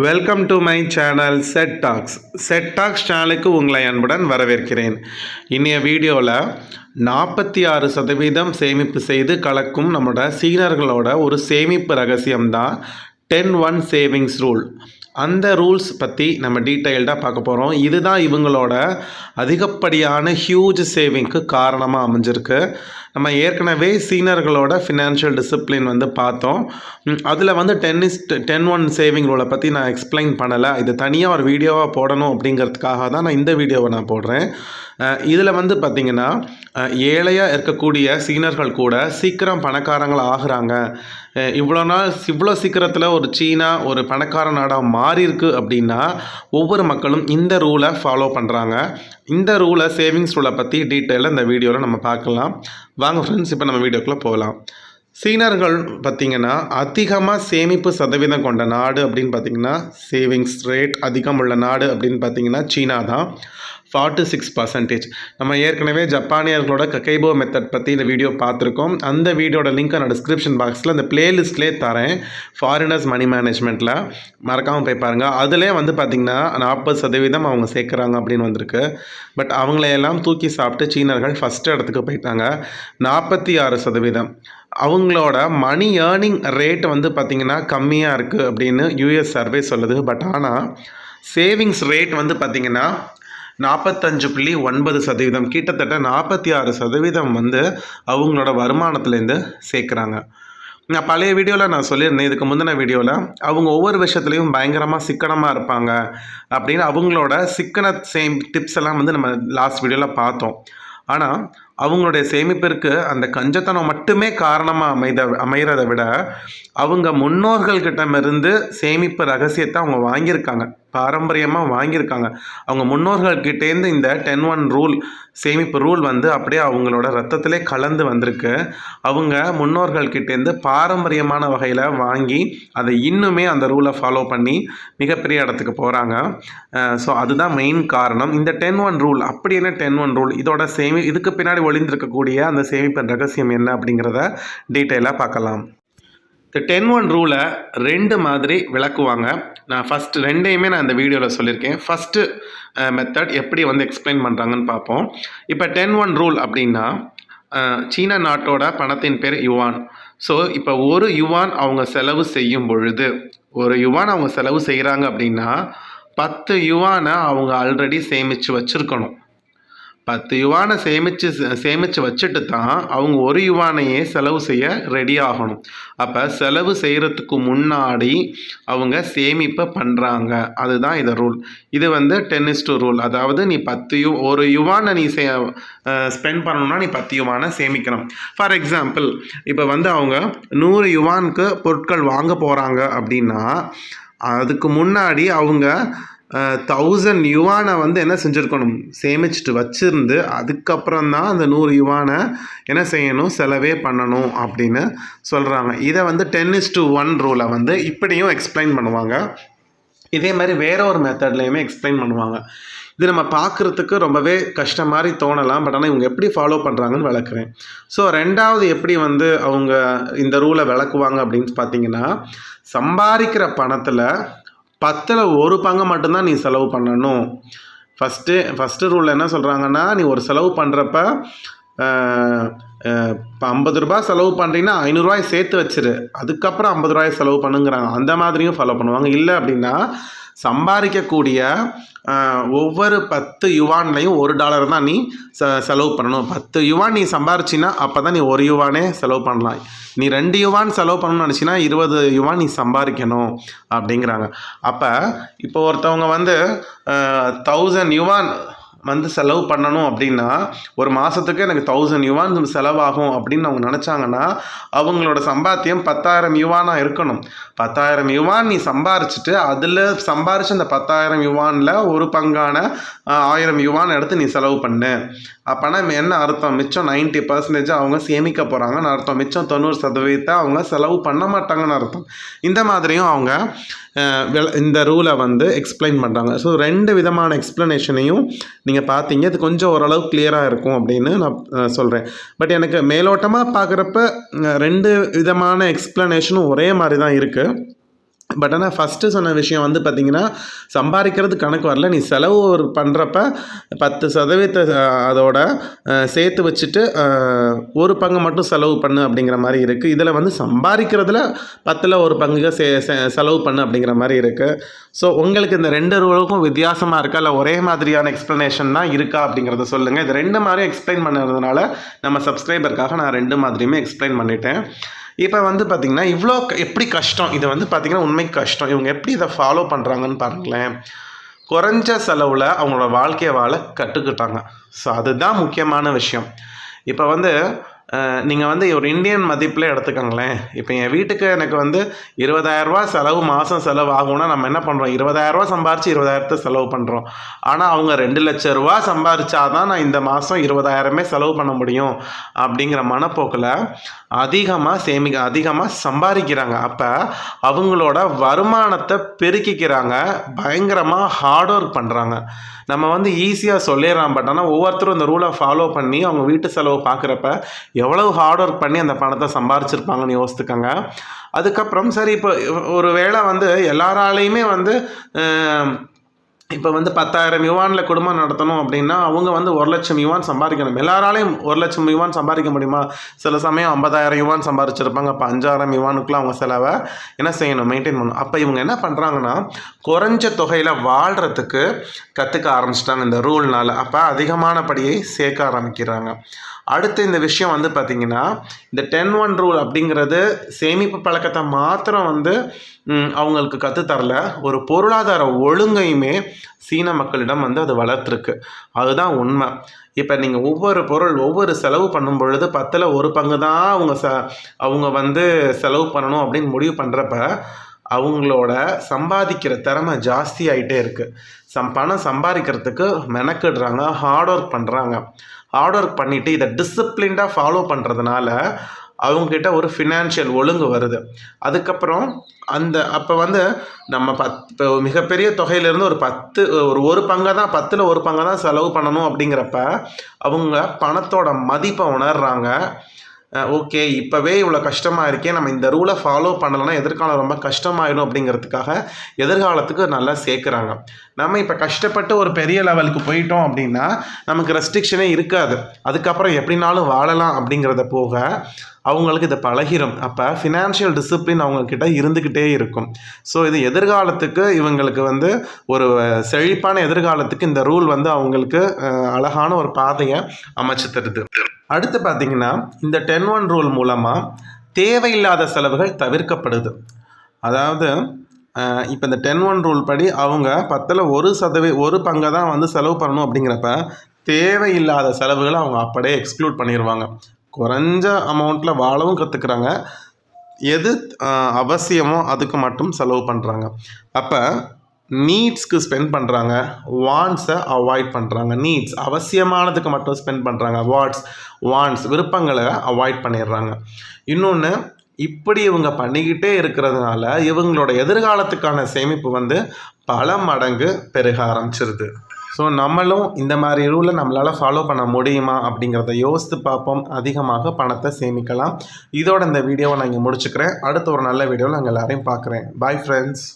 Welcome to my channel set tax. Set tax சேனலுக்கு உங்களை அன்புடன் வரவேற்கிறேன். இன்றைய வீடியோவில் 46% சேமிப்பு செய்து கலக்கும் நம்மளோட சீனியர்களோட ஒரு சேமிப்பு ரகசியம்தான் 10-1 சேவிங்ஸ் ரூல். அந்த ரூல்ஸ் பற்றி நம்ம டீட்டெயில்டாக பார்க்க போகிறோம். இதுதான் இவங்களோட அதிகப்படியான ஹியூஜ் சேவிங்க்கு காரணமாக அமைஞ்சிருக்கு. நம்ம ஏற்கனவே சீனியர்களோட ஃபினான்ஷியல் டிசிப்ளின் பார்த்தோம். அதில் 10-1 சேவிங் ரூலை பற்றி நான் எக்ஸ்பிளைன் பண்ணலை. இது தனியாக ஒரு வீடியோவாக போடணும் அப்படிங்கிறதுக்காக தான் நான் இந்த வீடியோவை நான் போடுறேன். இதில் பார்த்திங்கன்னா ஏழையாக இருக்கக்கூடிய சீனியர்கள் கூட சீக்கிரம் பணக்காரங்களாக ஆகுறாங்க. இவ்வளோ சீக்கிரத்தில் ஒரு சீனா ஒரு பணக்கார நாடாக மாறியிருக்கு அப்படின்னா ஒவ்வொரு மக்களும் இந்த ரூலை ஃபாலோ பண்ணுறாங்க. இந்த ரூலை சேவிங்ஸ் ரூலை பற்றி டீட்டெயிலாக இந்த வீடியோவில் நம்ம பார்க்கலாம். வாங்க ஃப்ரெண்ட்ஸ், இப்போ நம்ம வீடியோக்குள்ளே போகலாம். சீனியர்கள் பார்த்திங்கன்னா அதிகமாக சேமிப்பு சதவீதம் கொண்ட நாடு அப்படின்னு பார்த்திங்கன்னா, சேவிங்ஸ் ரேட் அதிகம் உள்ள நாடு அப்படின்னு பார்த்திங்கன்னா சீனா தான். 46%. நம்ம ஏற்கனவே ஜப்பானியர்களோட கக்கைபோ மெத்தட் பற்றி இந்த வீடியோ பார்த்துருக்கோம். அந்த வீடியோட லிங்க்கை நான் டிஸ்கிரிப்ஷன் பாக்ஸில் அந்த பிளேலிஸ்ட்லேயே தரேன். ஃபாரினர்ஸ் மணி மேனேஜ்மெண்ட்டில் மறக்காமல் போய் பாருங்கள். அதிலே பார்த்திங்கன்னா 40% அவங்க சேர்க்குறாங்க அப்படின்னு வந்திருக்கு. பட் அவங்களையெல்லாம் தூக்கி சாப்பிட்டு சீனர்கள் ஃபஸ்ட்டு இடத்துக்கு போயிட்டாங்க. 46%. அவங்களோட மணி ஏர்னிங் ரேட் பார்த்திங்கன்னா கம்மியாக இருக்குது அப்படின்னு யூஎஸ் சர்வே சொல்லுது. பட் ஆனால் சேவிங்ஸ் ரேட் பார்த்திங்கன்னா 45.9%, கிட்டத்தட்ட 46% அவங்களோட வருமானத்துலேருந்து சேர்க்குறாங்க. நான் பழைய வீடியோவில் நான் சொல்லியிருந்தேன், இதுக்கு முந்தின வீடியோவில் அவங்க ஒவ்வொரு விஷயத்துலையும் பயங்கரமாக சிக்கனமாக இருப்பாங்க அப்படின்னு அவங்களோட சிக்கன டிப்ஸ் எல்லாம் நம்ம லாஸ்ட் வீடியோவில் பார்த்தோம். ஆனால் அவங்களுடைய சேமிப்பிற்கு அந்த கஞ்சத்தனம் மட்டுமே காரணமாக அமைகிறத விட அவங்க முன்னோர்கள்கிட்டமிருந்து சேமிப்பு ரகசியத்தை அவங்க வாங்கியிருக்காங்க, பாரம்பரியமாக வாங்கியிருக்காங்க. அவங்க முன்னோர்கள்கிட்டேருந்து இந்த 10-1 ரூல் சேமிப்பு ரூல் அப்படியே அவங்களோட ரத்தத்திலே கலந்து வந்திருக்கு. அவங்க முன்னோர்கள்கிட்டேருந்து பாரம்பரியமான வகையில் வாங்கி அதை இன்னுமே அந்த ரூலை ஃபாலோ பண்ணி மிகப்பெரிய இடத்துக்கு போகிறாங்க. ஸோ அதுதான் மெயின் காரணம். இந்த 10-1 ரூல் அப்படி என்ன 10-1 ரூல், இதோட இதுக்கு பின்னாடி ஒளிந்திருக்கக்கூடிய அந்த சேமிப்பின் ரகசியம் என்ன அப்படிங்கிறத டீட்டெயிலாக பார்க்கலாம். இந்த 10-1 ரூலை 2 மாதிரி விளக்குவாங்க. நான் ஃபஸ்ட்டு ரெண்டையுமே நான் இந்த வீடியோவில் சொல்லியிருக்கேன். ஃபஸ்ட்டு மெத்தட் எப்படி எக்ஸ்பிளைன் பண்ணுறாங்கன்னு பார்ப்போம். இப்போ 10-1 ரூல் அப்படின்னா, சீனா நாட்டோட பணத்தின் பேர் யுவான். ஸோ இப்போ ஒரு யுவான் அவங்க செலவு செய்யும் பொழுது, ஒரு யுவான் அவங்க செலவு செய்கிறாங்க அப்படின்னா 10 யுவானை அவங்க ஆல்ரெடி சேமித்து வச்சுருக்கணும். 10 யுவானை சேமித்து வச்சுட்டு தான் அவங்க ஒரு யுவானையே செலவு செய்ய ரெடி ஆகணும். அப்போ செலவு செய்கிறதுக்கு முன்னாடி அவங்க சேமிப்பை பண்ணுறாங்க. அதுதான் இது ரூல். இது 10:2 ரூல். அதாவது நீ ஒரு யுவானை நீ ஸ்பெண்ட் பண்ணணும்னா நீ 10 யுவானை சேமிக்கணும். ஃபார் எக்ஸாம்பிள், இப்போ அவங்க 100 யுவானுக்கு பொருட்கள் வாங்க போகிறாங்க அப்படின்னா அதுக்கு முன்னாடி அவங்க 1000 யுவானை என்ன செஞ்சுருக்கணும், சேமிச்சுட்டு வச்சுருந்து அதுக்கப்புறம் தான் அந்த 100 யுவானை என்ன செய்யணும், செலவே பண்ணணும் அப்படின்னு சொல்கிறாங்க. இதை 10:1 ரூலை இப்படியும் எக்ஸ்பிளைன் பண்ணுவாங்க. இதே மாதிரி வேற ஒரு மெத்தட்லேயுமே எக்ஸ்பிளைன் பண்ணுவாங்க. இது நம்ம பார்க்குறதுக்கு ரொம்பவே கஷ்டம் மாதிரி தோணலாம். பட் ஆனால் இவங்க எப்படி ஃபாலோ பண்ணுறாங்கன்னு விளக்குறேன். ஸோ ரெண்டாவது எப்படி அவங்க இந்த ரூலை விளக்குவாங்க அப்படின்னு பார்த்தீங்கன்னா, சம்பாதிக்கிற பணத்தில் 10ல் 1 பங்கு மட்டும்தான் நீ செலவு பண்ணணும். ஃபஸ்ட்டு ரூலில் என்ன சொல்கிறாங்கன்னா, நீ ஒரு செலவு பண்ணுறப்ப இப்போ 50 ரூபா செலவு பண்ணுறீங்கன்னா 500 ரூபாய் சேர்த்து வச்சிரு, அதுக்கப்புறம் 50 ரூபாய் செலவு பண்ணுங்கிறாங்க. அந்த மாதிரியும் ஃபாலோ பண்ணுவாங்க. இல்லை அப்படின்னா சம்பாதிக்கக்கூடிய ஒவ்வொரு 10 யுவான்லையும் $1 தான் நீ செலவு பண்ணணும். 10 யுவான் நீ சம்பாரிச்சின்னா அப்போ தான் நீ 1 யுவானே செலவு பண்ணலாம். நீ 2 யுவான் செலவு பண்ணணும்னு நினச்சின்னா 20 யுவான் நீ சம்பாதிக்கணும் அப்படிங்கிறாங்க. அப்போ இப்போ ஒருத்தவங்க 1000 யுவான் செலவு பண்ணணும் அப்படின்னா ஒரு மாதத்துக்கு எனக்கு 1000 யுவான் செலவாகும் அப்படின்னு அவங்க நினச்சாங்கன்னா அவங்களோட சம்பாத்தியம் 10,000 யுவானாக இருக்கணும். 10,000 யுவான் நீ சம்பாரிச்சிட்டு அதில் சம்பாரிச்சு அந்த 10,000 யுவானில் ஒரு பங்கான 1000 யுவான் எடுத்து நீ செலவு பண்ணு. அப்போனா என்ன அர்த்தம், மிச்சம் 90% அவங்க சேமிக்க போகிறாங்கன்னு அர்த்தம். மிச்சம் 90% அவங்க செலவு பண்ண மாட்டாங்கன்னு அர்த்தம். இந்த மாதிரியும் அவங்க இந்த ரூலை எக்ஸ்பிளைன் பண்ணுறாங்க. ஸோ 2 விதமான எக்ஸ்ப்ளனேஷனையும் நீங்கள் பார்த்தீங்க. இது கொஞ்சம் ஓரளவு கிளியராக இருக்கும் அப்படின்னு நான் சொல்கிறேன். பட் எனக்கு மேலோட்டமாக பார்க்குறப்ப 2 விதமான எக்ஸ்ப்ளனேஷனும் ஒரே மாதிரி தான் இருக்குது. பட் ஆனால் ஃபஸ்ட்டு சொன்ன விஷயம் வந்து பார்த்திங்கன்னா, சம்பாதிக்கிறது கணக்கு வரல. நீ செலவு ஒரு பண்ணுறப்ப 10% அதோட சேர்த்து வச்சுட்டு ஒரு பங்கு மட்டும் செலவு பண்ணு அப்படிங்கிற மாதிரி இருக்குது. இதில் வந்து சம்பாதிக்கிறதுல 10ல் ஒரு பங்கு செலவு பண்ணு அப்படிங்கிற மாதிரி இருக்குது. ஸோ உங்களுக்கு இந்த 2 ரூலுக்கும் வித்தியாசமாக இருக்கா, இல்லை ஒரே மாதிரியான எக்ஸ்ப்ளனேஷன் தான் இருக்கா அப்படிங்கிறத சொல்லுங்கள். இது 2 மாதிரியும் எக்ஸ்பிளைன் பண்ணுறதுனால நம்ம சப்ஸ்கிரைபருக்காக நான் 2 மாதிரியுமே எக்ஸ்பிளைன் பண்ணிட்டேன். இப்போ வந்து பார்த்திங்கன்னா இவ்வளோ எப்படி கஷ்டம், இது வந்து பார்த்திங்கன்னா உண்மைக்கு கஷ்டம். இவங்க எப்படி இதை ஃபாலோ பண்ணுறாங்கன்னு பாருங்களேன். குறைஞ்ச செலவில் அவங்களோட வாழ்க்கையை வாழ கற்றுக்கிட்டாங்க. ஸோ அதுதான் முக்கியமான விஷயம். இப்போ வந்து நீங்கள் வந்து ஒரு இந்தியன் மதிப்பில் எடுத்துக்கோங்களேன். இப்போ என் வீட்டுக்கு எனக்கு வந்து 20,000 செலவு மாதம் செலவு ஆகும்னா நம்ம என்ன பண்ணுறோம், 20,000 சம்பாரித்து 20,000 செலவு பண்ணுறோம். ஆனால் அவங்க 2 லட்ச ரூபா சம்பாரிச்சாதான் நான் இந்த மாதம் 20,000 செலவு பண்ண முடியும் அப்படிங்கிற மனப்போக்கில் அதிகமாக சம்பாதிக்கிறாங்க. அப்போ அவங்களோட வருமானத்தை பெருக்கிக்கிறாங்க, பயங்கரமாக ஹார்ட் ஒர்க் பண்ணுறாங்க. நம்ம வந்து ஈஸியாக சொல்லிடுறோம். பட் ஆனால் ஒவ்வொருத்தரும் இந்த ரூலை ஃபாலோ பண்ணி அவங்க வீட்டு செலவு பார்க்குறப்ப எவ்வளவு ஹார்ட் ஒர்க் பண்ணி அந்த பணத்தை சம்பாரிச்சிருப்பாங்கன்னு யோசித்துக்கோங்க. அதுக்கப்புறம் சரி, இப்போ ஒரு வேளை வந்து எல்லாராலையுமே வந்து இப்போ வந்து 10,000 யுவானில் குடும்பம் நடத்தணும் அப்படின்னா அவங்க வந்து 1,00,000 யுவான் சம்பாதிக்கணும். எல்லாராலையும் 1,00,000 யுவான் சம்பாதிக்க முடியுமா? சில சமயம் 50,000 யுவான் சம்பாதிச்சிருப்பாங்க. அப்போ 5,000 யுவானுக்குள்ள அவங்க செலவை என்ன செய்யணும், மெயின்டைன் பண்ணணும். அப்போ இவங்க என்ன பண்ணுறாங்கன்னா குறைஞ்ச தொகையில் வாழ்கிறதுக்கு கற்றுக்க ஆரம்பிச்சிட்டாங்க இந்த ரூல்னால். அப்போ அதிகமான படியை சேர்க்க ஆரம்பிக்கிறாங்க. அடுத்து இந்த விஷயம் வந்து பார்த்திங்கன்னா, இந்த 10-1 ரூல் அப்படிங்கிறது சேமிப்பு பழக்கத்தை மாத்திரம் வந்து அவங்களுக்கு கற்றுத்தரல, ஒரு பொருளாதார ஒழுங்கையுமே சீன மக்களிடம் வந்து அது வளர்த்துருக்கு. அதுதான் உண்மை. இப்போ நீங்கள் ஒவ்வொரு செலவு பண்ணும் பொழுது 10ல் ஒரு பங்கு தான் அவங்க வந்து செலவு பண்ணணும் அப்படின்னு முடிவு பண்ணுறப்ப அவங்களோட சம்பாதிக்கிற திறமை ஜாஸ்தி ஆகிட்டே இருக்குது. பணம் சம்பாதிக்கிறதுக்கு மெனக்கிடுறாங்க, ஹார்ட் ஒர்க் பண்ணுறாங்க. ஹார்ட் ஒர்க் பண்ணிவிட்டு இதை டிசிப்ளின்டாக ஃபாலோ பண்ணுறதுனால அவங்கக்கிட்ட ஒரு ஃபினான்ஷியல் ஒழுங்கு வருது. அதுக்கப்புறம் அப்போ வந்து நம்ம இப்போ மிகப்பெரிய தொகையிலேருந்து ஒரு பங்கை தான் 10ல் ஒரு பங்கை தான் செலவு பண்ணணும் அப்படிங்கிறப்ப அவங்க பணத்தோட மதிப்பை உணர்றாங்க. ஓகே, இப்போவே இவ்வளோ கஷ்டமாக இருக்கே, நம்ம இந்த ரூலை ஃபாலோ பண்ணலைன்னா எதிர்காலம் ரொம்ப கஷ்டமாயிடும் அப்படிங்கிறதுக்காக எதிர்காலத்துக்கு நல்லா சேர்க்குறாங்க. நம்ம இப்போ கஷ்டப்பட்டு ஒரு பெரிய லெவலுக்கு போயிட்டோம் அப்படின்னா நமக்கு ரெஸ்ட்ரிக்ஷனே இருக்காது. அதுக்கப்புறம் எப்படினாலும் வாழலாம் அப்படிங்கிறத போக அவங்களுக்கு இதை பழகிடும். அப்போ ஃபினான்ஷியல் டிசிப்ளின் அவங்கக்கிட்ட இருந்துக்கிட்டே இருக்கும். ஸோ இது எதிர்காலத்துக்கு இவங்களுக்கு வந்து ஒரு செழிப்பான எதிர்காலத்துக்கு இந்த ரூல் வந்து அவங்களுக்கு அழகான ஒரு பாதையை அமைச்சு தருது. அடுத்து பார்த்திங்கன்னா இந்த 10-1 ரூல் மூலமாக தேவையில்லாத செலவுகள் தவிர்க்கப்படுது. அதாவது இப்போ இந்த 10-1 ரூல் படி அவங்க 10ல் ஒரு பங்கை தான் வந்து செலவு பண்ணணும் அப்படிங்கிறப்ப தேவையில்லாத செலவுகளை அவங்க அப்படியே எக்ஸ்க்ளூட் பண்ணிடுவாங்க. குறைஞ்ச அமௌண்ட்டில் வாழவும் கற்றுக்குறாங்க, எது அவசியமோ அதுக்கு மட்டும் செலவு பண்ணுறாங்க. அப்போ நீட்ஸ்க்கு ஸ்பெண்ட் பண்ணுறாங்க, வாண்ட்ஸை அவாய்ட் பண்ணுறாங்க. நீட்ஸ் அவசியமானதுக்கு மட்டும் ஸ்பெண்ட் பண்ணுறாங்க, வாண்ட்ஸ் விருப்பங்களை அவாய்ட் பண்ணிடுறாங்க. இன்னொன்று, இப்படி இவங்க பண்ணிக்கிட்டே இருக்கிறதுனால இவங்களோட எதிர்காலத்துக்கான சேமிப்பு வந்து பல மடங்கு பெருக ஆரம்பிச்சிருது. ஸோ நம்மளும் இந்த மாதிரி ரூலை நம்மளால் ஃபாலோ பண்ண முடியுமா அப்படிங்கிறத யோசித்து பார்ப்போம். அதிகமாக பணத்தை சேமிக்கலாம். இதோட இந்த வீடியோவை நான் இங்கே முடிச்சுக்கிறேன். அடுத்த ஒரு நல்ல வீடியோவில் நாங்கள் எல்லாரையும் பார்க்குறேன். Bye friends.